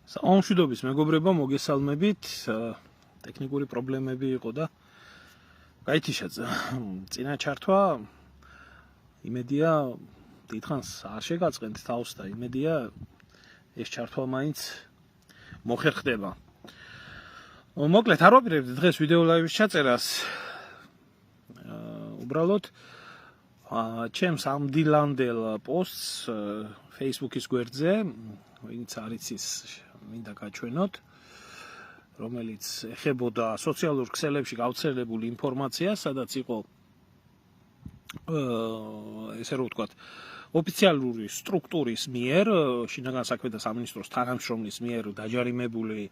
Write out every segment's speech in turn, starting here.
საუნშვიდობის მეგობრებო, მოგესალმებით. ტექნიკური პრობლემები იყო და გაითიშა წინა ჩართვა. იმედია დიდხანს არ შეგაწყენთ თავს და იმედია ეს ჩართვა მაინც მოხერხდება. მოკლედ არ ვაპირებდი დღეს ვიდეო ლაივის ჩაწერას. უბრალოდ ჩემს ამდილანდელ პოსტს Facebook-ის გვერდზე, ვინც არ იცის, მინდა გაჩვენოთ, რომელიც ეხებოდა სოციალურ ქსელებში გავრცელებულ ინფორმაციას, სადაც იყო ესე რომ ვთქვათ, ოფიციალური სტრუქტურის მიერ, შინაგან საქმეთა სამინისტროს თანამშრომლის მიერ დაჯარიმებული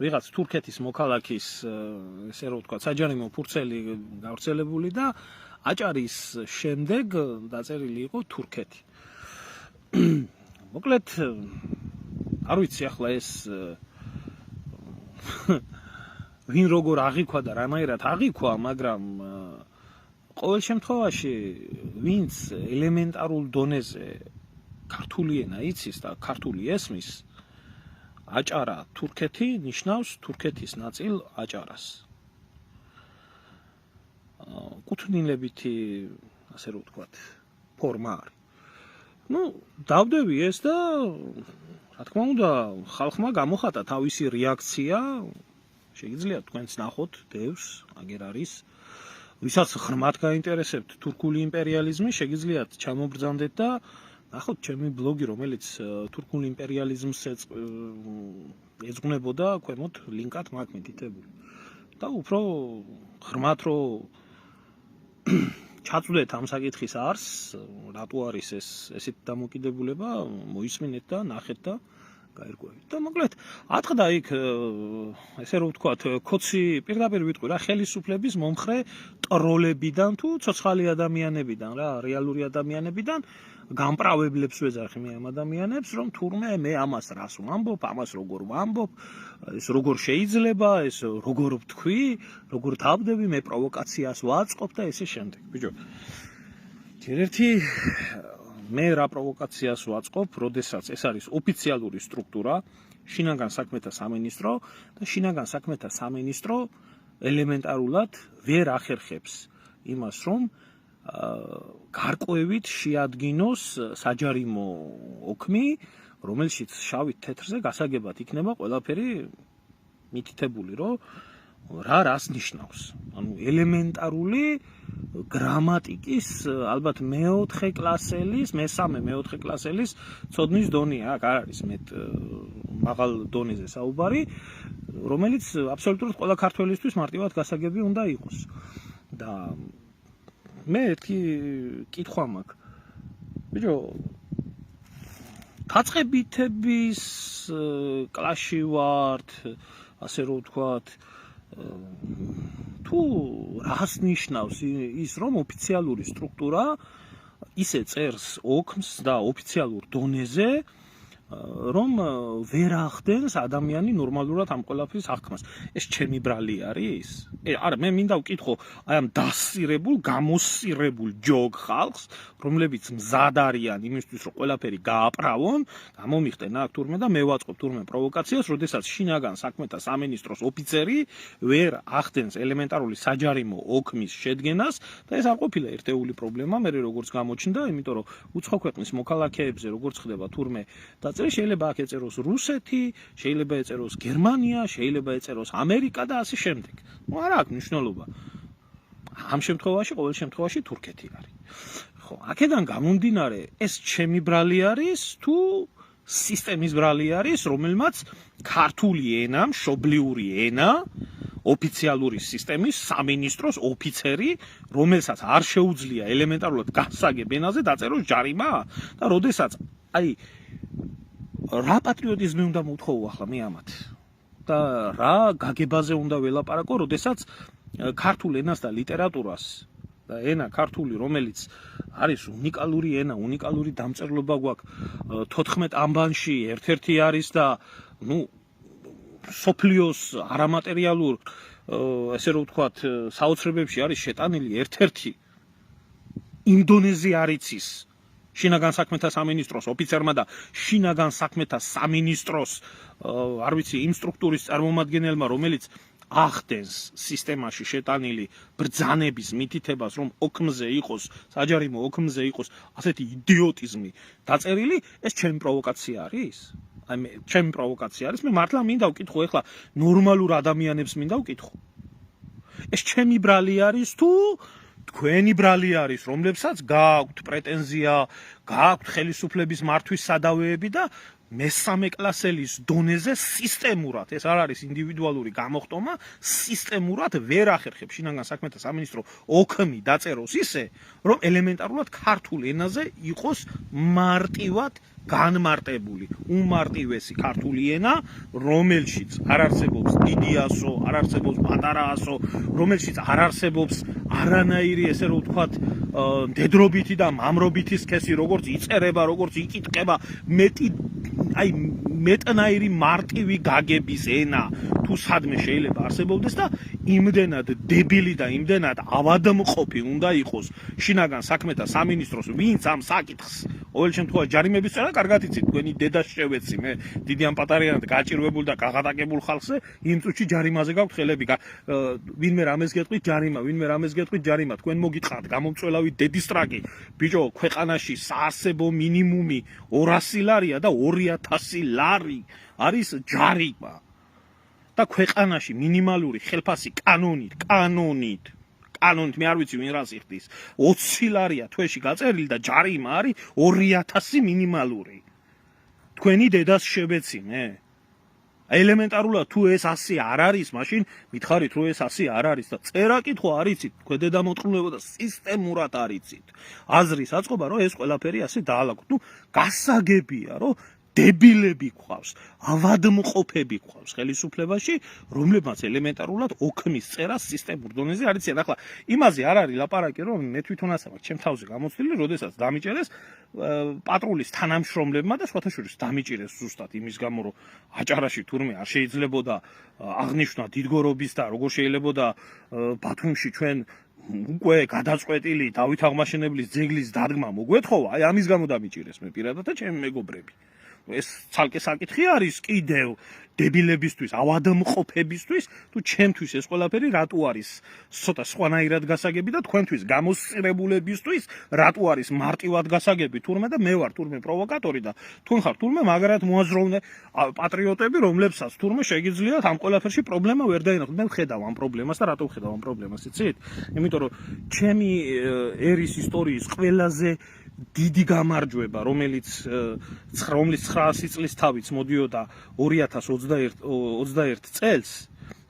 ვიღაც თურქეთის მოქალაქის, ესე რომ ვთქვათ, საჯარიმო ფურცელი გავრცელებული და აჭარის შემდეგ დაწერილი იყო თურქეთი. მოკლედ არ ვიცი ახლა ეს ვინ როგორ აღიქვა და რანაირად აღიქვა, მაგრამ ყოველ შემთხვევაში ვინც ელემენტარულ დონეზე ქართული ენა იცის და ქართული ესმის, აჭარა თურქეთი ნიშნავს თურქეთის ნაწილ აჭარას. კუთვნილებითი, ასე რომ ვთქვათ, ფორმა არის. დავდები ეს და რა თქმა უნდა, ხალხმა გამოხატა თავისი რეაქცია. შეგიძლიათ თქვენც ნახოთ დევს, აგერ არის. ვისაც ღრმად გაინტერესებთ თურქული იმპერიალიზმი, შეგიძლიათ ჩამობრძანდეთ და ნახოთ ჩემი ბლოგი, რომელიც თურქულ იმპერიალიზმს ეძღვნებოდა, ქვემოთ ლინკად მაქვს მითითებული. და უფრო ღრმად რო ჩაწვდეთ ამ საკითხის არსს, რატო არის ესეთ დამოკიდებულება, მოისმინეთ და ნახეთ და გაირკვევით. და მოკლედ ატყდა იქ, ესე რომ ვთქვათ, ქოცი პირდაპირ ვიტყვი რა, ხელისუფლების მომხრე ტროლებიდან თუ ცოცხალი ადამიანებიდან, რა, რეალური ადამიანებიდან გამპრავებლებს ვეძახი მე ამ ადამიანებს, რომ თურმე მე ამას რას ვამბობ, ამას როგორ ვამბობ, ეს როგორ შეიძლება, ეს როგორ ვთქვი, როგორ დავდები, მე პროვოკაციას ვაწყობ და ესე შემდეგ. ბიჭო, ერთი მე რა პროვოკაციას ვაწყობ, როდესაც ეს არის ოფიციალური სტრუქტურა, შინაგან საქმეთა სამინისტრო და შინაგან საქმეთა სამინისტრო ელემენტარულად ვერ ახერხებს იმას, რომ გარკვევით შეადგინოს საჯარიმო ოქმი, რომელშიც შავით თეთრზე გასაგებად იქნება ყველაფერი მითითებული, რომ რა რას ნიშნავს. ანუ ელემენტარული გრამატიკის, ალბათ მეოთხე კლასელის, მესამე-მეოთხე კლასელის ცოდნის დონეა, აქ არ არის მეტ მაღალ დონეზე საუბარი, რომელიც აბსოლუტურად ყველა ქართველისთვის მარტივად გასაგები უნდა იყოს. და მე ერთი კითხვა მაქვს. ბიჭო, დაწყებითების კლასში ვართ, ასე რომ ვთქვათ, თუ რას ნიშნავს ის, რომ ოფიციალური სტრუქტურა ისე წერს ოქმს და ოფიციალურ დონეზე, რომ ვერ ახდენს ადამიანი ნორმალურად ამ ყველაფრის აღქმას. ეს ჩემი ბრალი არის? არა, მე მინდა ვკითხო აი ამ დასწირებულ, გამოსწირებულ ჯოგ ხალხს, რომლებიც მზად არიან იმისთვის, რომ ყველაფერი გააправონ, გამომიხდენ აქ თურმე და მე ვაწყობ თურმე პროვოკაციას, როდესაც შინაგან საქმეთა სამინისტროს ოფიცერი ვერ ახდენს ელემენტარული საჯარიმო ოქმის შედგენას და ეს არ ყოფილა ერთეული პრობლემა, მე როგორც გამოჩნდა, იმიტომ რომ უცხო ქვეყნის მოქალაქეებზე როგორც ხდება თურმე შეიძლება აქ ეწეროს რუსეთი, შეიძლება ეწეროს გერმანია, შეიძლება ეწეროს ამერიკა და ასე შემდეგ. არა აქვს მნიშვნელობა. ამ შემთხვევაში, ყოველ შემთხვევაში თურქეთი არის. ხო, აქედან გამომდინარე, ეს ჩემი ბრალი არის თუ სისტემის ბრალი არის, რომელმაც ქართული ენა, მშობლიური ენა, ოფიციალური სისტემის სამინისტროს ოფიცერი, რომელსაც არ შეუძლია ელემენტარულად გასაგებ ენაზე დაწეროს ჯარიმა და როდესაც აი რა პატრიოტიზმი უნდა მოვთხოვო ახლა მე ამათ და რა გაგებაზე უნდა ველაპარაკო, როდესაც ქართულ ენას და ლიტერატურას და ენა ქართული, რომელიც არის უნიკალური ენა, უნიკალური დამწერლობა გვაქვს 14 ანბანში ერთ-ერთი არის და სოფლიოს არამატერიალურ, ესე რომ ვთქვათ, საოცრებებში არის შეტანილი ერთ-ერთი ინდონეზი არ იცის შინაგან საქმეთა სამინისტროს ოფიცერმა და შინაგან საქმეთა სამინისტროს არ ვიცი იმ სტრუქტურის წარმომადგენელმა, რომელიც ახდენს სისტემაში შეტანილი ბრძანების მითითებას, რომ ოქმზე იყოს, საჯარიმო ოქმზე იყოს ასეთი იდიოტიზმი დაწერილი, ეს ჩემი პროვოკაცია არის? აი მე ჩემი პროვოკაცია არის, მე მართლა მინდა ვკითხო ეხლა ნორმალურ ადამიანებს მინდა ვკითხო. ეს ჩემი ბრალი არის თუ თქვენი ბრალი არის, რომლებსაც გააქვთ პრეტენზია, გააქვთ ხელისუფლების მართვის სადავეები და მესამე კლასელის დონეზე სისტემურად, ეს არ არის ინდივიდუალური გამოხტომა, სისტემურად ვერ ახერხებს შინაგან საქმეთა სამინისტრო ოქმი დაწეროს ისე, რომ ელემენტარულად ქართულ ენაზე იყოს მარტივად განმარტებული, უმარტივესი ქართული ენა, რომელშიც არ არსებობს დიდი ასო, არ არსებობს პატარა ასო, რომელშიც არ არსებობს არანაირი, ესე რომ ვთქვათ, მდედრობითი და მამრობითი სქესი, როგორც იწერება, როგორც იკითხება, მეტნაირი მარტივი გაგების ენა თუ სადმე შეიძლება არსებობდეს და იმდენად დებილი და იმდენად ავადმყოფი უნდა იყოს შინაგან საქმეთა სამინისტროს, ვინც ამ საკითხს ყოველ შემთხვევაში ჯარიმების წერა კარგად იცით, თქვენი დედას შევეცი მე დიდი ან პატარიანად გაჭირვებულ და გაღატაკებულ ხალხზე იმ წუთში ჯარიმაზე გაქვთ ხელები, ვინმე რამეს გეტყვით ჯარიმა, ვინმე რამეს გეტყვით ჯარიმა, თქვენ მოგიტყავთ გამომწველავი დედის ტრაკი, ბიჭო, ქვეყანაში საარსებო მინიმუმი 200 ლარია და 2000 ლარი არის ჯარიმა. და ქვეყანაში მინიმალური ხელფასი კანონით მე არ ვიცი ვინ რას იხდის 20 ლარია თვეში გაწერილი და ჯარიმა არის 2000 მინიმალური. თქვენი დედას შევეცი მე. ელემენტარულად თუ ეს 100 არ არის, მაშინ მითხარით რომ ეს 100 არ არის და წერა კითხვა არ იცით, ქვედედა მოწყობილება და სისტემურად არ იცით. აზრის აწყობა რომ ეს ყველაფერი ასე დაალაგოთ. ნუ გასაგებია რომ დებილები გვყავს, ავადმყოფები გვყავს ხელისუფლებაში, რომლებმაც ელემენტარულად ოქმის წერა სისტემურ დონეზე არ იციან. ახლა იმაზე არ არის ლაპარაკი, რომ მე თვითონ ასე მაქვს ჩემ თავზე გამოცდილი, როდესაც დამიჭერეს პატრულის თანამშრომლებმა და სხვათა შორის დამიჭირეს ზუსტად იმის გამო, რომ აჭარაში თურმე არ შეიძლებოდა აღნიშნა დიდგორობის და როგორ შეიძლებოდა ბათუმში ჩვენ უკვე გადაწყვეტილი დავით აღმაშენებლის ძეგლის დადგმა მოგვეთხოვა, აი ამის გამო დამიჭირეს მე პირადად და ჩემი მეგობრები. ეს ცალკე საკითხი არის კიდევ დებილებისთვის, ავადმყოფებისთვის, თუ ჩემთვის ეს ყველაფერი რატო არის ცოტა სხვანაირად გასაგები და თქვენთვის გამოსწრებულებისთვის რატო არის მარტივად გასაგები თურმე და მე ვარ თურმე პროვოკატორი და თქვენ ხართ თურმე მაგრად მოაზროვნე პატრიოტები, რომლებსაც თურმე შეგიძლიათ ამ ყველაფერში პრობლემა ვერ დაინახოთ. მე ვხედავ ამ პრობლემას და რატო ვხედავ ამ პრობლემას, იცით? იმიტომ რომ ჩემი ერის ისტორიის ყველაზე დიდი გამარჯვება, რომლის 900 წლის თავიც მოდიოდა 2021 წელს,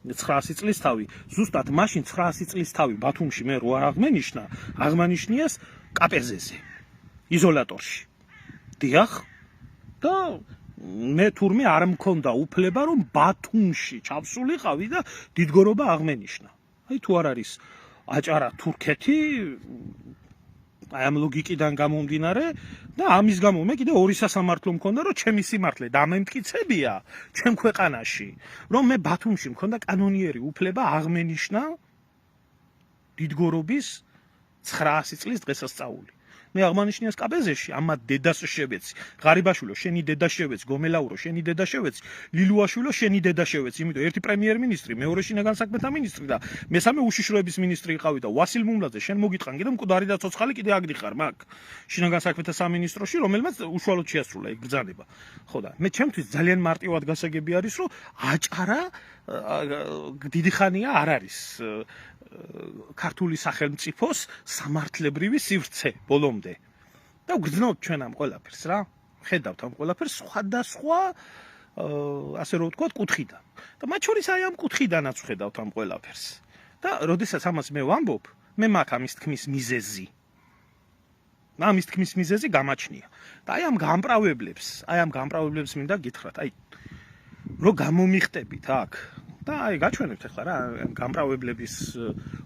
900 წლის თავი, ზუსტად მაშინ 900 წლის თავი ბათუმში მე რო არ აღმანიშნიეს კაპეზეზე, იზოლატორში. დიახ, და მე თურმე არ მქონდა უფლება რომ ბათუმში ჩავსულიყავი და დიდგორობა აღმენიშნა. აი თუ არ არის აჭარა თურქეთი აი ამ ლოგიკიდან გამომდინარე და ამის გამო მე კიდე ორი სასამართლო მქონდა, რომ ჩემი სიმართლე დამემტკიცებია ჩემ ქვეყანაში, რომ მე ბათუმში მქონდა კანონიერი უფლება აღმენიშნა დიდგორობის 900 წლის დღესასწაული. მე აღმანიშნიეს კაპეზეში, ამა დედას შევეცი, ღარიბაშვილო შენი დედა შევეცი, გომელაურო შენი დედა შევეცი, ლილუაშვილო შენი დედა შევეცი, იმიტომ ერთი პრემიერ-მინისტრი, მეორე შინაგან საქმეთა მინისტრი და მესამე უშიშროების მინისტრი იყავი და ვასილ მუმლაძე შენ მოგიტყან კიდე მკვდარი და ცოცხალი კიდე აგდიხარ მაგ შინაგან საქმეთა სამინისტროში, რომელმაც უშუალოდ შეასრულა ეგ ბრძანება. ხო და მე ჩემთვის ძალიან მარტივად გასაგები არის, რომ აჭარა დიდი ხანია არ არის ქართული სახელმწიფოს სამართლებრივი სივრცე ბოლომდე. და ვგრძნობთ ჩვენ ამ ყველაფერს რა. ხედავთ ამ ყველაფერს სხვადასხვა ასე რომ ვთქვათ კუთხიდან. და მათ შორის აი ამ კუთხიდანაც ვხედავთ ამ ყველაფერს. და როდესაც ამას მე ვამბობ, მე მაქვს ამის თქმის მიზეზი. ამის თქმის მიზეზი გამაჩნია. და აი ამ გამправებლებს მინდა გითხრათ, აი რომ გამომიხტებით აქ და აი გაჩვენებთ ახლა რა გამправებლების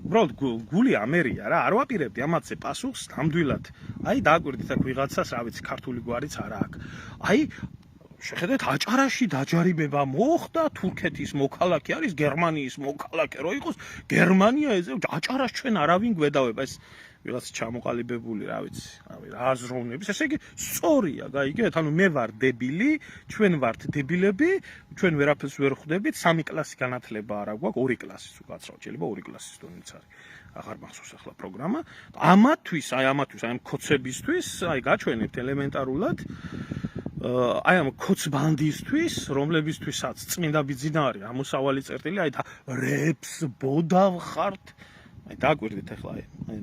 უბრალოდ გული ამერია რა, არ ვაპირებდი ამათზე პასუხს ნამდვილად. აი დააკვირდით აქ ვიღაცას, რა ვიცი, ქართული გვარიც არა აქ. აი შეხედეთ, აჭარაში დაჯარიმება მოხდა, თურქეთის მოქალაქე არის, გერმანიის მოქალაქე რო იყოს, გერმანია ეზე აჭარას ჩვენ არავინ გვედავება. ეს ვიღაც ჩამოყალიბებული, რა ვიცი, რა აზროვნების, ესე იგი სწორია, გაიგეთ? ანუ მე ვარ დებილი, ჩვენ ვართ დებილები, ჩვენ ვერაფერს ვერ ხვდებით, 3 კლასი განათლება არ აქვს, 2 კლასის უკაცრავად, შეიძლება 2 კლასის დონეც არის. აღარ მახსოვს ახლა პროგრამა. ამათთვის, აი ამ ქოცებისთვის, აი გაჩვენებთ ელემენტარულად აი ამ ქოცბანდისთვის, რომლებისთვისაც წმინდა ბიძინა არის, ამოსავალი წერტილი, აი და რეპს ბოდავ ხართ. აი დააკვირდით ახლა აი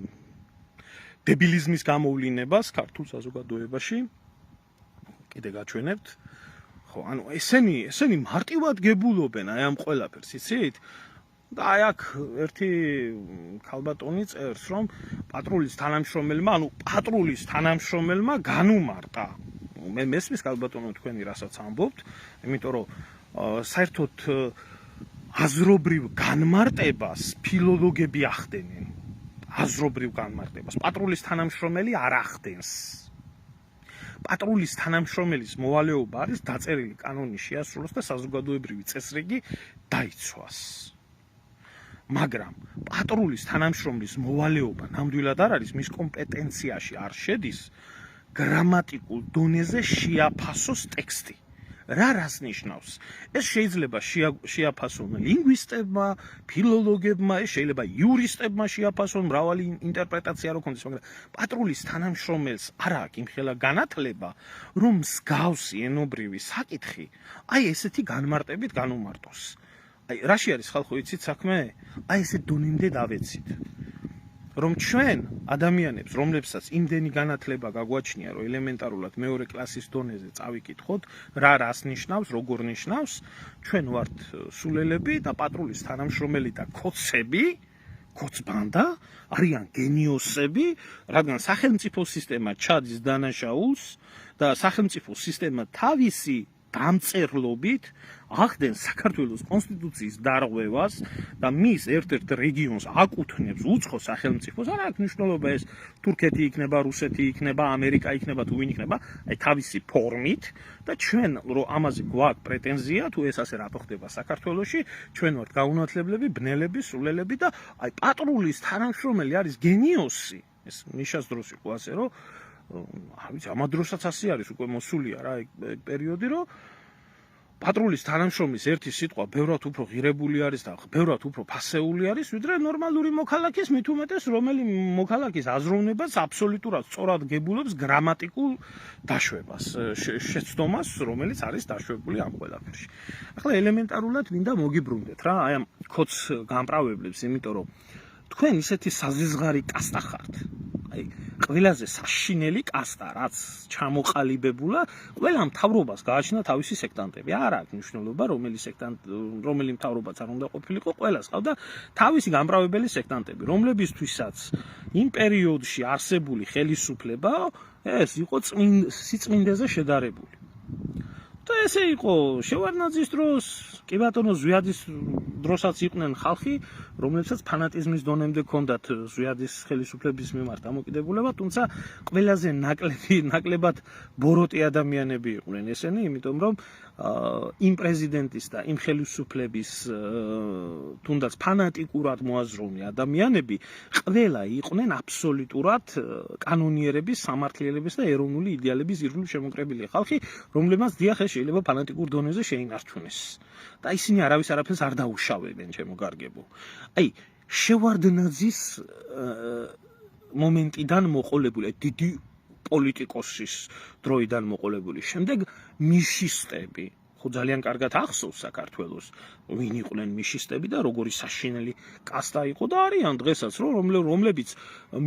დებილიზმის გამოვლინებას ქართულ საზოგადოებაში. კიდე გაჩვენებთ. ხო, ანუ ესენი მარტივად გებულობენ აი ამ ყველაფერს, იცით? და აი აქ ერთი ქალბატონი წერს, რომ პატრულის თანამშრომელმა განუმარტა. მე მესმის ქალბატონო თქვენი რასაც ამბობთ, იმიტომ რომ საერთოდ აზრობრივ განმარტებას ფილოლოგები ახდენენ. აზრობრივ განმარტებას პატრულის თანამშრომელი არ ახდენს. პატრულის თანამშრომელის მოვალეობა არის დაწერილი კანონის შეასრულოს და საზოგადოებრივი წესრიგი დაიცვას. მაგრამ პატრულის თანამშრომლის მოვალეობა ნამდვილად არ არის, მის კომპეტენციაში არ შედის გრამატიკულ დონეზე შეაფასოს ტექსტი. რას ნიშნავს? ეს შეიძლება შეაფასონ ლინგვისტებმა, ფილოლოგებმა, ეს შეიძლება იურისტებმა შეაფასონ, მრავალი ინტერპრეტაცია რო ქონდეს, მაგრამ პატრულის თანამშრომელს არ აქვს იმხელა განათლება, რომ მსგავსი ენობრივი საკითხი აი ესეთი განმარტებით განუმარტოს. აი რაში არის ხალხო იცით საქმე? აი ესე დონემდე დავეცით. რომ ჩვენ ადამიანებს, რომლებსაც იმდენი განათლება გაგვაჩნია, რომ ელემენტარულად მეორე კლასის დონეზე წავიკითხოთ, რას ნიშნავს, როგორ ნიშნავს, ჩვენ ვართ სულელები და პატრულის თანამშრომელი და ქოცები, ქოცბანდა არიან გენიოსები, რადგან სახელმწიფო სისტემა ჩადის დანაშაულს და სახელმწიფო სისტემა თავისი დამწერლობით ახდენს საქართველოს კონსტიტუციის დარღვევას და მის ერთ-ერთ რეგიონს აკუთვნებს უცხო სახელმწიფოს, არ აქვს მნიშვნელობა ეს თურქეთი იქნება, რუსეთი იქნება, ამერიკა იქნება თუ ვინ იქნება, აი თავისი ფორმით და ჩვენ რომ ამაზე გვაქვს პრეტენზია, თუ ეს ასე რატო ხდება საქართველოში, ჩვენ ვართ გაუნათლებლები, ბნელები, სულელები და აი პატრულის თანამშრომელი არის გენიოსი. ეს მიშას დროს იყო ასე რომ არ ვიცი, ამ დროსაც ასე არის, უკვე მოსულია რა პერიოდი, რომ პატრულის თანამშრომლის ერთი სიტყვა ბევრად უფრო ღირებული არის და ბევრად უფრო ფასეული არის, ვიდრე ნორმალური მოქალაქის, მით უმეტეს რომელი მოქალაქის აზროვნებას აბსოლუტურად სწორად გებულობს გრამატიკულ დაშვებას, შეცდომას, რომელიც არის დაშვებული ამ ყველაფერში. ახლა ელემენტარულად მინდა მოგიბრუნდეთ რა, აი ამ ქოც გამპრავებლებს, იმიტომ რომ თქვენ ისეთი საზღარი კასტა ხართ. აი ყველაზე საშინელი კასტა, რაც ჩამოყალიბებულა, ყველა მთავრობას გააჩნდა თავისი სექტანტები. არ აქვს მნიშვნელობა, რომელი მთავრობაც არ უნდა ყოფილიყო, ყველას ყავდა თავისი გამправებელი სექტანტები, რომლებისთვისაც იმ პერიოდში არსებული ხელისუფლება ეს იყო სიწმინდეზე შედარებული. და ესე იყო შევარდნაძის დროს, კი ბატონო ზვიადის დროსაც იყვნენ ხალხი, რომლებსაც ფანატიზმის დონემდე ჰქონდათ ზვიადის ხელისუფლების მიმართ დამოკიდებულება, თუმცა ყველაზე ნაკლებად ბოროტი ადამიანები იყვნენ ესენი, იმიტომ რომ იმ პრეზიდენტის და იმ ხელისუფლების თუნდაც ფანატიკურად მოაზროვნე ადამიანები ყველა იყვნენ აბსოლუტურად კანონიერების, სამართლიანობის და ეროვნული იდეალების ირგვლივ შემოკრებილი ხალხი, რომლებმაც დიახ ეს შეიძლება ფანატიკურ დონეზე შეინარჩუნეს. და ისინი არავის არაფერს არ დაუშავებენ, ჩემო გარგებო. აი, შევარდნაძის მომენტიდან მოყოლებული, დიდი პოლიტიკოსის დროიდან მოყოლებული. შემდეგ მიშისტები, ხო ძალიან კარგად ახსოვს საქართველოს, ვინ იყვნენ მიშისტები და როგორი საშინელი კასტა იყო და არიან დღესაც, რომლებიც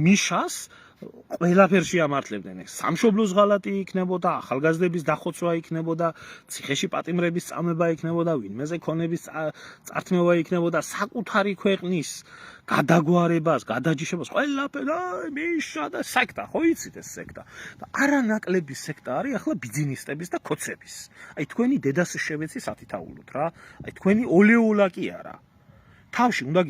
მიშას ყველაფერში ამართლებდნენ. სამშობლოს ღალატი იქნებოდა, ახალგაზრდების დახოცვა იქნებოდა, ციხეში პატიმრების წამება იქნებოდა, ვინმეზე ქონების წართმევა იქნებოდა, საკუთარი ქვეყნის გადაგვარებას, გადაჯიშებას, ყველაფერი მიშა და სექტა, ხო იცით ეს სექტა. და არანაკლები სექტა არის ახლა ბიძინისტების და ქოცების. აი თქვენი დედას შევეცი სათითაულოდ რა. აი თქვენი ოლეოლა კი არა. თავში უნდა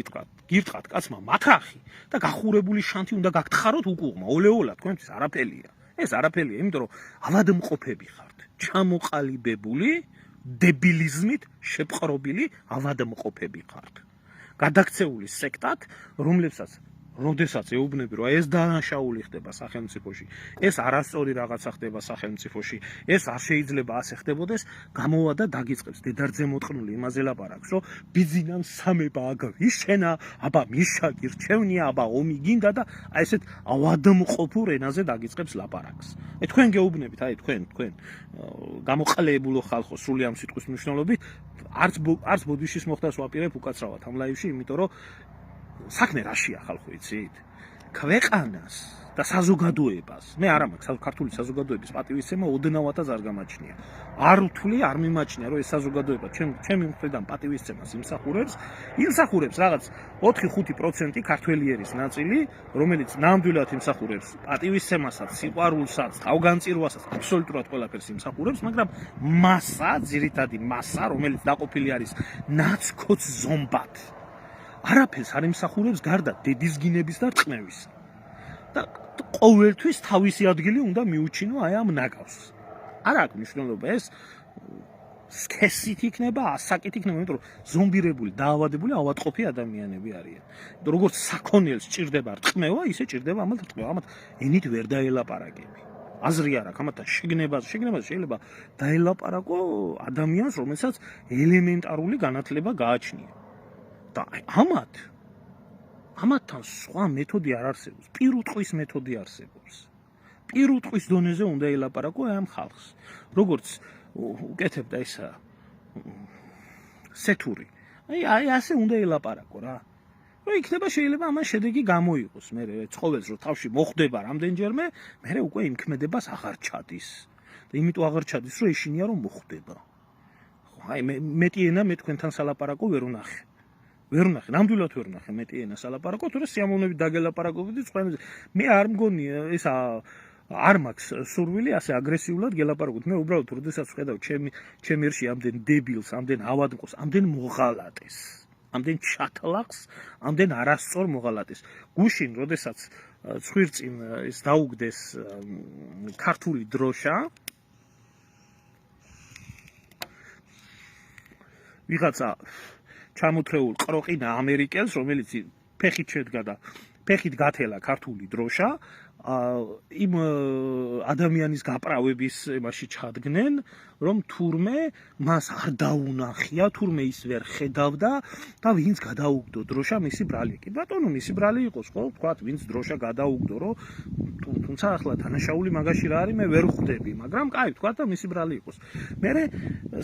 გირთყათ კაცმა მათრახი და გახურებული შანთი უნდა გაგთხაროთ უკუღმა. ოლეოლა თქვენთვის არაფერია. ეს არაფერია, იმიტომ რომ ავადმყოფები ხართ. ჩამოყალიბებული დებილიზმით შეპყრობილი ავადმყოფები ხართ. გადაქცეული სექტად, რომლებსაც როდესაც ეუბნები, რომ ეს დანაშაული ხდება სახელმწიფოში, ეს არასწორი რაღაცა ხდება სახელმწიფოში, ეს არ შეიძლება ასე ხდებოდეს, გამოვა და დაგიწყებს დედარძე მოტყნული იმაზე ლაპარაკს, რომ ბიძინან სამება აგავიშენა, აბა მიშა გირჩევნია, აბა ომი გინდა და აი ესეთ ავადმყოფურ ენაზე დაგიწყებს ლაპარაკს. თქვენ გეუბნებით, აი თქვენ გამოყლებულო ხალხო სრული ამ სიტყვის მნიშვნელობით, არც ბოდიშის მოხდას ვაპირებ უკაცრავად ამ ლაივში, იმიტომ რომ საქმე რაშია ხალხო იცით? ქვეყანას და საზოგადოებას. მე არ მაქვს ქართული საზოგადოების პატივისცემა ოდნავადაც არ გამაჩნია. არ ვთვლი, არ მიმაჩნია, რომ ეს საზოგადოება ჩემი მხრიდან პატივისცემას იმსახურებს რაღაც 4-5% ქართველიერის ნაწილი, რომელიც ნამდვილად იმსახურებს პატივისცემასაც, სიყვარულსაც, თავგანწირვასაც, აბსოლუტურად ყველაფერს იმსახურებს, მაგრამ ძირითადი მასა, რომელიც დაყოფილი არის ნაცქოც ზომბად. არაფერს არ იმსახურებს გარდა დედისგინების და რწმევისა. და ყოველთვის თავისი ადგილი უნდა მიუჩინო აი ამ ნაგავს. არ აქვს მნიშვნელობა ეს სქესით იქნება, ასაკით იქნება, იმიტომ რომ ზომბირებული, დაავადებული, ავადმყოფი ადამიანები არიან. იმიტომ როგორც საქონელს ჭირდება რწმევა, ისე ჭირდება ამათ რწმევა. ამათ ენით ვერ დაელაპარაკები. აზრი არ აქვს ამათთან შეგნებას შეიძლება დაელაპარაკო ადამიანს, რომელსაც ელემენტარული განათლება გააჩნია. და ამათთან სხვა მეთოდი არ არსებობს. პირუტყვის მეთოდი არსებობს. პირუტყვის დონეზე უნდა ელაპარაკო ამ ხალხს. როგორც უკეთებდა ისა სეთური. აი ასე უნდა ელაპარაკო რა. რომ იქნება შეიძლება ამან შედეგი გამოიღოს. მე ცხოველს რო თავში მოხდება რამდენჯერმე, მე უკვე იმქმედებას აღარ ჩადის. და იმიტომ აღარ ჩადის, რომ ეშინია რომ მოხდება. აი მეტი ენა მე თქვენთან სალაპარაკო ვერ ვნახე. ნამდვილად ვერ ვნახე მეტი ენა სალაპარაკო, თორე სიამოვნებით დაგელაპარაკობდი თქვენ. მე არ მგონი ისა არ მაქვს სურვილი ასე აგრესიულად გელაპარაკოთ. მე უბრალოდ როდესაც ვხედავ ჩემ ერში ამდენ დებილს, ამდენ ავადმყოფს, ამდენ მოღალატეს, ამდენ ჩათლახს, ამდენ არასწორ მოღალატეს. გუშინ როდესაც ცხვირწინ ის დაუგდეს ქართული დროშა, ვიღაცა ჩამოთრეულ ყროყინა ამერიკელს, რომელიც ფეხით შედგა და ფეხით გათელა ქართული დროშა, იმ ადამიანის გაправების იმაში ჩადგნენ, რომ თურმე მას არ დაუნახია, თურმე ის ვერ ხედავდა და ვინც გადაუგდო დროშა მისი ბრალი. კი ბატონო, მისი ბრალი იყოს, ხო, თქვათ, ვინც დროშა გადაუგდო, რომ თუმცა ახლა დანაშაული მაგაში რა არის, მე ვერ ხვდები, მაგრამ კაი, თქვათ და მისი ბრალი იყოს. მე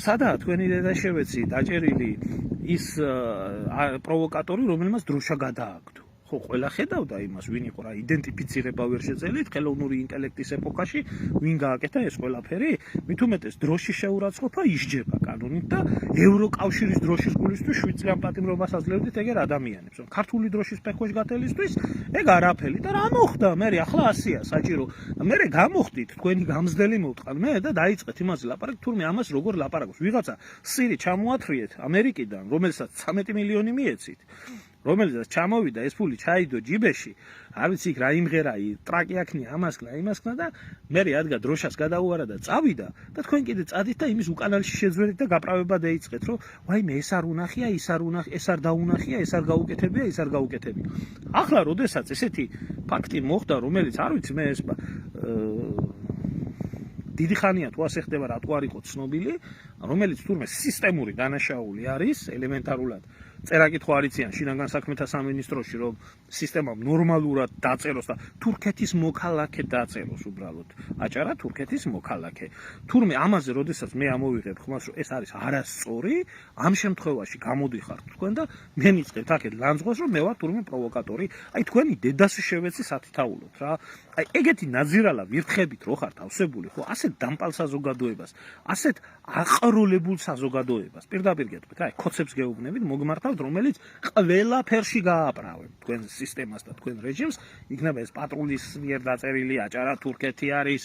სადაა თქვენი დედაშევეცი დაჭერილი ის პროვოკატორი, რომელმაც დროშა გადააგდო. ხო, ყველა ხედავდა იმას, ვინ იყო რა, იდენტიფიცირება ვერ შეძელით ხელოვნური ინტელექტის ეპოქაში, ვინ გააკეთა ეს ყველაფერი, მით უმეტეს დროშის შეურაცხყოფა ისჯება კანონით და ევროკავშირის დროშის გულისთვის 7 წლიან პატიმრობას აძლევდით ეგერ ადამიანებს. ქართული დროშის ფეხქვეშ გათელისთვის ეგ არაფერი და რა მოხდა? მე ახლა ასია საჭირო. მე გამოხდით, თქვენი გამზდელი მოვტყან მე და დაიწყეთ იმაზე ლაპარაკი, თურმე ამას როგორ ლაპარაკობს. ვიღაცა სირი ჩამოათრიეთ ამერიკიდან, რომელსაც 13 მილიონი მიეცით. რომელსაც ჩამოვიდა ეს ფული ჩაიდო ჯიბეში, არ ვიცი იქ რა იმღერა, ტრაკი აქნია, ამასკნა, იმასკნა და მე ადგა დროშას გადაუარა და წავიდა და თქვენ კიდე წადით და იმის უკანალში შეძვერით და გაправება დაიწყეთ, რომ ვაიმე ეს არ უნახია, ის არ უნახია, ეს არ დაუნახია, ეს არ გაუკეთებია, ეს არ გაუკეთებია. ახლა როდესაც ესეთი ფაქტი მოხდა, რომელიც არ ვიცი მე ეს დიდი ხანია თუ ასე ხდება, რატო არ იყო ცნობილი, რომელიც თურმე სისტემური დანაშაული არის, ელემენტარულად წერა-კითხვა არ იციან შინაგან საქმეთა სამინისტროში, რომ სისტემამ ნორმალურად დაწეროს და თურქეთის მოქალაქე დაწეროს უბრალოდ. აჭარა თურქეთის მოქალაქე. თურმე ამაზე როდესაც მე ამოვიღებ ხმას, რომ ეს არის არასწორი, ამ შემთხვევაში გამოდიხართ თქვენ და მე მიწყებთ აქეთ ლანძღვას, რომ მე ვარ თურმე პროვოკატორი. აი თქვენი დედას შევეცი სათითაულოდ რა. აი ეგეთი ნაძირალა ვირთხებით რო ხართ ავსებული, ხო, ასეთ დამპალ საზოგადოებას, ასეთ აყროლებულ საზოგადოებას. პირდაპირ გეტყვით, აი ქოცებს გეუბნებით, მოგმართავთ, რომელიც ყველაფერში გააправებ თქვენ სისტემას და თქვენ რეჟიმს, იქნება ეს პატრულის მიერ დაწერილი აჭარა თურქეთი არის,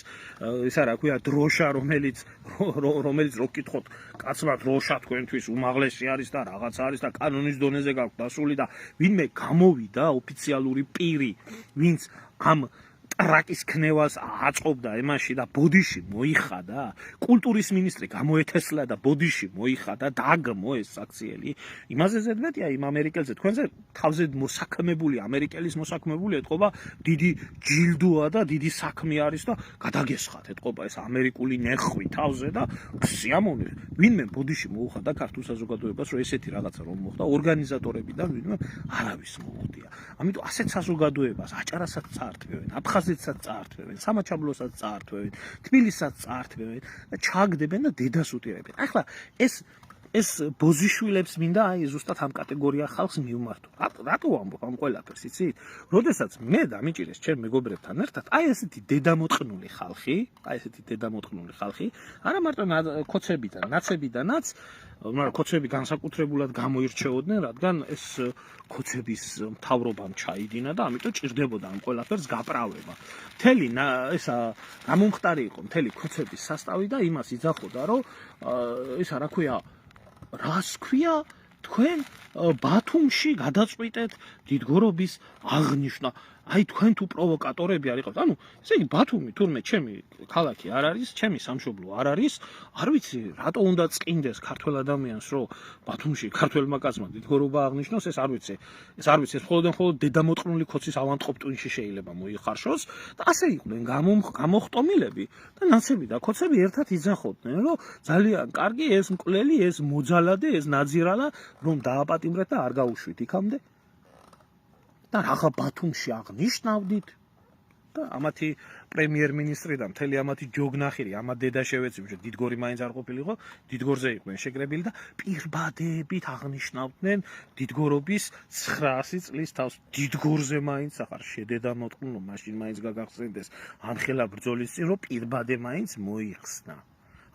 ისა რა ქვია, დროშა, რომელიც რო გკითხოთ, კაცმა დროშა თქვენთვის უმაღლესი არის და რაღაც არის და კანონის დონეზე გაქვთ დასული და ვინმე გამოვიდა ოფიციალური პირი, ვინც ამ ტრაკის ქნევას აწყობდა ემაში და ბოდიში მოიხადა, კულტურის მინისტრი გამოეთესლა და ბოდიში მოიხადა, დაგმო ეს საქციელი. იმაზე ზედმეტია იმ ამერიკელზე თქვენზე თავზე მოსაქმებული ამერიკელის მოსაქმებული ეთყობა დიდი ჯილდოა და დიდი საქმე არის და გადაგესხათ ეთყობა ეს ამერიკული ნეხვი თავზე და სიამოვნე ვინმე ბოდიში მოუხადა ქართულ საზოგადოებას რომ ესეთი რაღაცა რომ მოხდა ორგანიზატორებიდან ვინმე არავის მოუხდია. ამიტომ ასეთ საზოგადოებას აჭარასაც წაართმევენ, აფხაზეთსაც წაართმევენ, სამაჩაბლოსაც წაართმევენ, თბილისსაც წაართმევენ და ჩააგდებენ და დედას უტირებენ. ახლა ეს ბოზიშვილებს მინდა აი ზუსტად ამ კატეგორია ხალხს მივმართო. რატო ამბობ ამ ყველაფერს, იცით? როდესაც მე დამიჭირეს ჩემ მეგობრებთან ერთად, აი ესეთი დედამოტყნული ხალხი, არა მარტო ქოცებიდან, ნაცებიდანაც, მაგრამ ქოცები განსაკუთრებულად გამოირჩეოდნენ, რადგან ეს ქოცების მთავრობამ ჩაიდინა და ამიტომ ჭირდებოდა ამ ყველაფერს გაპრავება. მთელი ესა გამომხტარი იყო მთელი ქოცების სასტავი და იმას იძახოდა, რომ ისა რა ქვია რას ქვია თქვენ ბათუმში გადაწყვიტეთ დიდგორობის აღნიშვნა. აი თქვენ თუ პროვოკატორები არ იყავთ. ანუ ესე იგი ბათუმი თურმე ჩემი ქალაქი არ არის, ჩემი სამშობლო არ არის. არ ვიცი რატო უნდა წკინდეს ქართველ ადამიანს რომ ბათუმში ქართველმა კაცმა დიდგორობა აღნიშნოს, ეს არ ვიცი. ეს მხოლოდ დედამოტყნული ქოცის ავანტყოფ ტვინში შეიძლება მოიხარშოს და ასე იყვნენ გამოხტომილები და ნაცები და ქოცები ერთად იძახოდნენ რომ ძალიან კარგი ეს მკვლელი, ეს მოძალადე, ეს ნაძირალა რომ დააპატიმრეთ და არ გაუშვით იქამდე. და რაღა ბათუმში აღნიშნავდით და ამათი პრემიერ-მინისტრი და მთელი ამათი ჯოგნახირი ამა დედა შევეცი დიდგორი მაინც არ ყოფილიყო, დიდგორზე იყვნენ შეკრებილი და პირბადებით აღნიშნავდნენ დიდგორობის 900 წლის თავს. დიდგორზე მაინც ახარ შედედამოტყნულო, მაშინ მაინც გაგახსენდეს ამხელა ბრძოლის წინ რომ პირბადე მაინც მოიხსნა.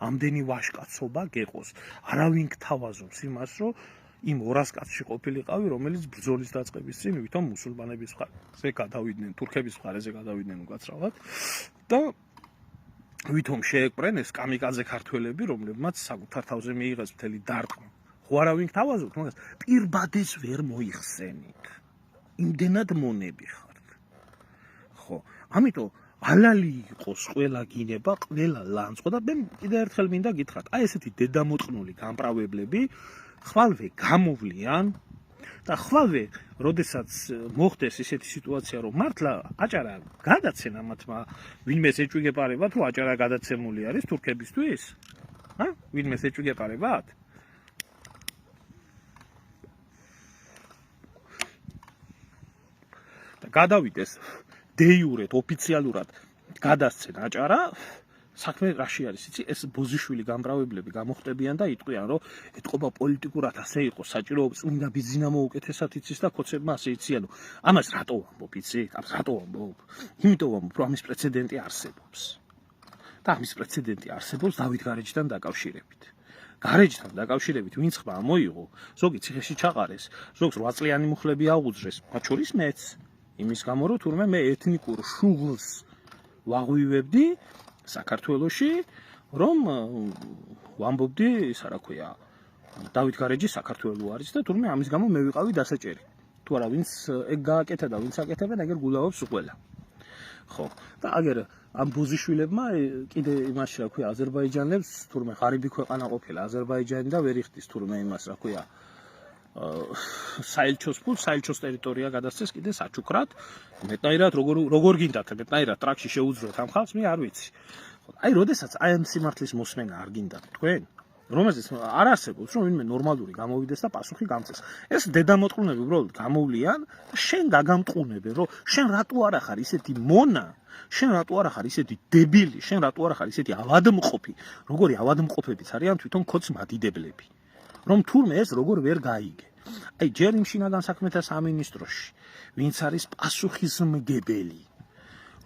ამდენი ვაჟკაცობა გეყოს. არავინ გთავაზობს იმას რომ იმ 200 კაცში ყოფილიყავი, რომელიც ბრძოლის დაწყების წინ ვითომ მუსულმანების მხარეზე გადავიდნენ, თურქების მხარეზე გადავიდნენ უკაცრავად და ვითომ შეეკვრენ ეს კამიკაძე ქართველები, რომლებმაც საკუთარ თავზე მიიღეს მთელი დარტყმა. ხო არავინ გთავაზობთ, მაგას პირბადეს ვერ მოიხსენით. იმდენად მონები ხართ. ხო, ამიტომ ალალი იყოს ყველა გინება, ყველა ლანძღვა და მე კიდევ ერთხელ მინდა გითხრათ, აი ესეთი დედამოტყნული გამპრავებლები ხვალვე გამოვლიან და ხვალვე, როდესაც მოხდეს ისეთი სიტუაცია, რომ მართლა აჭარა გადაცენ ამათმა ვინმეს ეჭვიგეპარებათ, რომ აჭარა გადაცემული არის თურქებისთვის? ვინმეს ეჭვიგეპარებათ? და გადავიდეს დე-იურეთ ოფიციალურად გადასცენ აჭარა, საქმე რაში არის, იცი, ეს ბოზიშვილი გამპრავებლები გამოხტებიან და იტყვიან, რომ ეთყობა პოლიტიკურად ასე იყო, საჭირო წმინდა ბიზნამა უკეთესად იცის და ქოცებმა ასე იციანო. ამას რატო ვამბობ, იცი? რატო ვამბობ? იმიტომ ვამბობ, რომ ამის პრეცედენტი არსებობს. და ამის პრეცედენტი არსებობს დავით გარეჯთან დაკავშირებით. გარეჯთან დაკავშირებით ვინც ხმა მოიღო, ზოგი ციხეში ჩაყარეს, ზოგს 8 წლიანი მუხლები აუძრეს, მათ შორის მეც. იმის გამო რომ თურმე მე ეთნიკურ შუღლს ვაღვივებდი საქართველოში, რომ ვამბობდი, ისა რა ქვია, დავით გარეჯი საქართველო არის და თურმე ამის გამო მე ვიყავი დასაჭერი. თუ არა ვინც ეგ გააკეთა და ვინც აკეთებენ, ეგერ გულავობს ყველა. ხო, და აგერ ამ ბოზიშვილებმა კიდე იმაში რა ქვია, აზერბაიჯანელებს თურმე ღარიბი ქვეყანა ყოფილა აზერბაიჯანი და ვერ იხდის თურმე იმას რა ქვია, საელჩოს ფულს, საელჩოს ტერიტორია გადასცეს კიდე საჩუქრად. მეტნაირად როგორ გინდათ, მეტნაირად ტრაქში შეუძროთ ამ ხალხს, მე არ ვიცი. აი, როდესაც აი ამ სიმართლის მოსმენა არ გინდათ თქვენ, რომელზეც არ არსებობს, რომ ვინმე ნორმალური გამოვიდეს და პასუხი გამწეს. ეს დედამოტყნები უბრალოდ გამოვლიან და შენ გაგამტყუნებენ, რომ შენ რატო არ ახარ ისეთი მონა, შენ რატო არ ახარ ისეთი დებილი, შენ რატო არ ახარ ისეთი ავადმყოფი, როგორი ავადმყოფებიც არიან თვითონ ქოც მადიდებლები. რომ თურმე ეს როგორ ვერ გაიგე. აი ჯერ იმ შინაგან საქმეთა სამინისტროში, ვინც არის პასუხისმგებელი,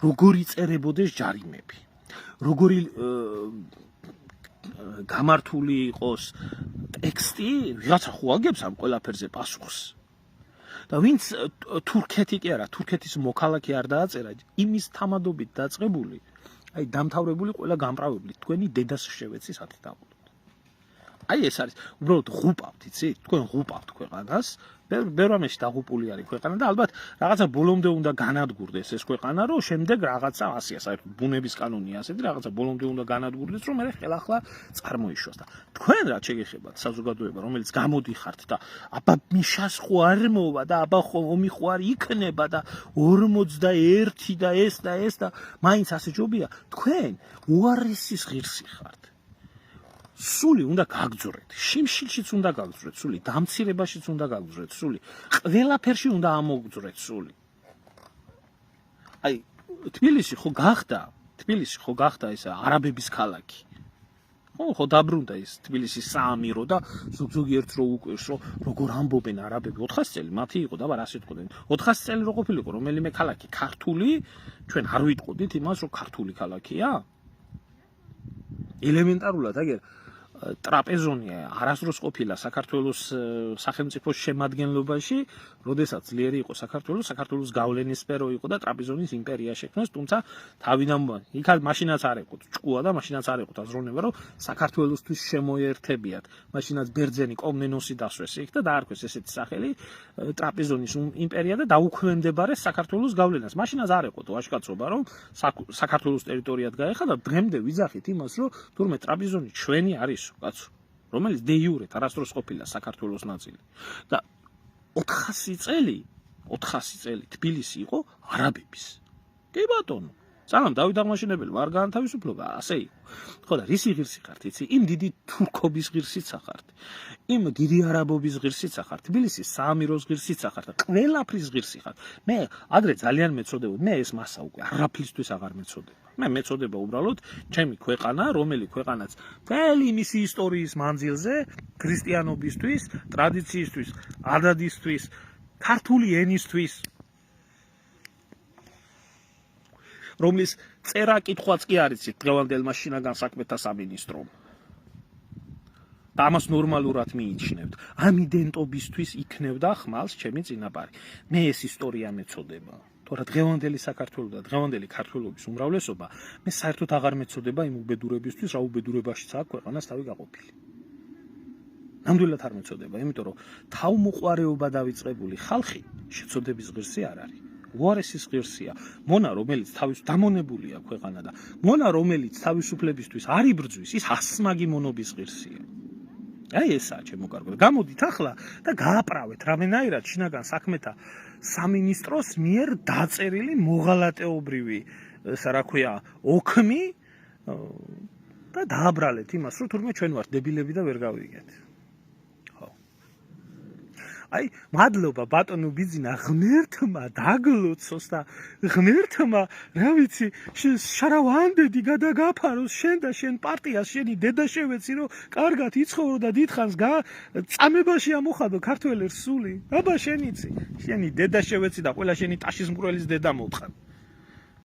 როგორი წერებოდეს ჯარიმები, როგორი გამართული იყოს ტექსტი, ვიღაცა ხო აგებს ამ ყველაფერზე პასუხს. და ვინც თურქეთი კი არა, თურქეთის მოქალაქე არ დააწერა, იმის თამადობით დაწყებული, აი დამთავრებული ყველა გამპრავებლით თქვენი დედას შევეცი სათითაყოდ. აი ეს არის უბრალოდ ღუპავთ, იცი? თქვენ ღუპავთ ქვეყანას. ბევრ რამეში დაღუპული არის ქვეყანა და ალბათ რაღაცა ბოლომდე უნდა განადგურდეს ეს ქვეყანა, რომ შემდეგ რაღაცა ასია, საერთოდ ბუნების კანონია ასეთი, რაღაცა ბოლომდე უნდა განადგურდეს, რომ მე ხელახლა წარმოიშვას და თქვენ რა შეგეხებათ საზოგადოება, რომელიც გამოდიხართ და აბა მიშას ხო არ მოვა და აბა ხო ომი ხო არ იქნება და 41 და ეს და მაინც ასე ჯობია, თქვენ უარესის ღირსი ხართ. სული უნდა გაგძვრეთ, შიმშილშიც უნდა გაგძვრეთ სული, დამცირებაშიც უნდა გაგძვრეთ სული, ყველაფერში უნდა ამოგძვრეთ სული. აი, თბილისი ხო გახდა ეს არაბების ქალაქი. ხო დაბრუნდა ეს თბილისის საამირო და ზოგიერთ რო უკვირს, რომ როგორ ამბობენ არაბები 400 წელი მათი იყო და ბარ ასე თქვენ. 400 წელი რო ყოფილიყო რომელიმე ქალაქი ქართული, ჩვენ არ ვიტყოდით იმას, რომ ქართული ქალაქია? ელემენტარულად აგერ ტრაპეზონია არასდროს ყოფილა საქართველოს სახელმწიფოს შემადგენლობაში, როდესაც ძლიერი იყო საქართველოს გავლენის სფერო იყო და ტრაპეზონის იმპერია შექმნეს, თუმცა თავიდან იქ მაშინაც არ ეყოთ ჭკუა და მაშინაც არ ეყოთ აზროვნება, რომ საქართველოსთვის შემოერთებიათ. მაშინაც ბერძენი კომნენოსი დასვეს იქ და დაარქვეს ესეთი სახელი ტრაპეზონის იმპერია და დაუქვემდებარეს საქართველოს გავლენას. მაშინაც არ ეყოთ ვაჟკაცობა, რომ საქართველოს ტერიტორიად გაეხა და დღემდე ვიძახით იმას, რომ თურმე ტრაპეზონი ჩვენი არის კაცო, რომელიც დე იურეთ არასდროს ყოფილა საქართველოს ნაწილი და 400 წელი თბილისი იყო არაბების. კი ბატონო, სანამ დავით აღმაშენებელი არ გაანთავისუფლება, ასე იყო. ხო და რისი ღირსი ხართ, იცი? იმ დიდი თურქობის ღირსიც ახართ. იმ დიდი არაბობის ღირსიც ახართ. თბილისის საამიროს ღირსიც ახართ და ყველაფრის ღირსი ხართ. მე ადრე ძალიან მეწოდებოდი, მე ეს მასა უკვე არაფრისთვის აღარ მეწოდება. მე მეწოდება უბრალოდ ჩემი ქვეყანა, რომელი ქვეყანაც მთელი მისი ისტორიის მანძილზე ქრისტიანობისთვის, ტრადიციისთვის, ადადისთვის, ქართული ენისთვის, რომლის წერა-კითხვაც კი არ იცით დღევანდელმა შინაგან საქმეთა სამინისტრომ. და ამას ნორმალურად მიიჩნევთ. ამ იდენტობისთვის იქნევდა ხმალს ჩემი წინაპარი. მე ეს ისტორია მეწოდება. თორე დღევანდელი საქართველოს და დღევანდელი ქართველობის უმრავლესობა მე საერთოდ აღარ მეწოდება იმ უბედურებისთვის, რა უბედურებაშიც აქვს ქვეყანას თავი გაყოფილი. ნამდვილად არ მეწოდება, იმიტომ რომ თავმოყარეობა დავიწყებული ხალხი შეწოდების ღირსი არ არის. უარესის ღირსია. მონა რომელიც დამონებულია ქვეყანა და მონა რომელიც თავისუფლებისთვის არ იბრძვის, ის ასმაგი მონობის ღირსია. აი ესაა ჩემო კარგო. გამოდით ახლა და გააправეთ რამენაირად შინაგან საქმეთა სამინისტროს მიერ დაწერილი მოღალატეობრივი, რა ქვია, ოქმი და დააბრალეთ იმას, რომ თურმე ჩვენ ვართ დებილები და ვერ გავიგეთ. ხო. აი, მადლობა ბატონო ბიძინა ღმერთმა დაგლოცოს და ღმერთმა, რა ვიცი, შარავანდედი გადაგაფაროს შენ და შენ პარტიას, შენი დედაშევეცი, რომ კარგად იცხოვრო და დიდხანს წამებაში ამოხადო ქართველებს სული. აბა შენ იცი, შენი დედაშევეცი და ყველა შენი ტაშის მკვრელის დედა მოვთხარ.